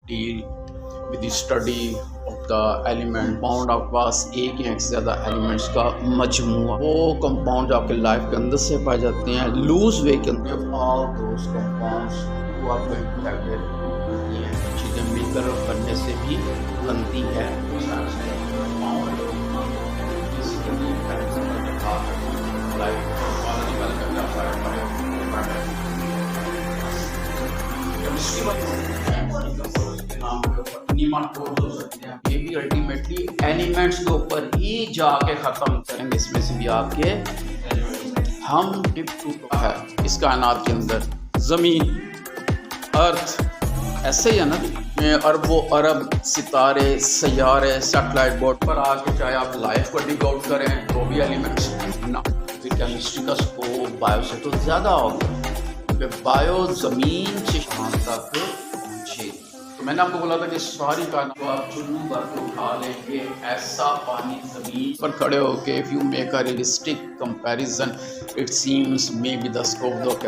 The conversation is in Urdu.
deal with the study of the element compound آپ پاس ایک یا ایک سے زیادہ ایلیمنٹس کا مجموعہ وہ کمپاؤنڈ آپ کے لائف کے اندر سے پائے جاتے ہیں لوز وے کے اندر all those compounds who are going to have یہ چیزیں مل کر بننے سے بھی بنتی ہے یہ بھی الٹیمیٹلی ایلیمنٹس کے اوپر ہی جا کے ختم کریں گے. اس میں سے بھی آپ کے ہم ہے اس کائنات کے اندر زمین ارتھ ایسے ہی ہے نا میں ارب و ارب ستارے سیارے سیٹلائٹ بورڈ پر آ کے چاہے آپ لائف کو ڈگ آؤٹ کریں تو بھی ایلیمنٹس نا کیمسٹری کا اسکوپ بایو سے تو زیادہ ہوگا کیونکہ بایو زمین سے شام تک پہنچے. تو میں نے آپ کو بولا تھا کہ ساری کائنات کو آپ چنو بھر کے اٹھا لیں گے ایسا پانی زمین پر کھڑے ہو کے if you make a realistic comparison it seems maybe the scope of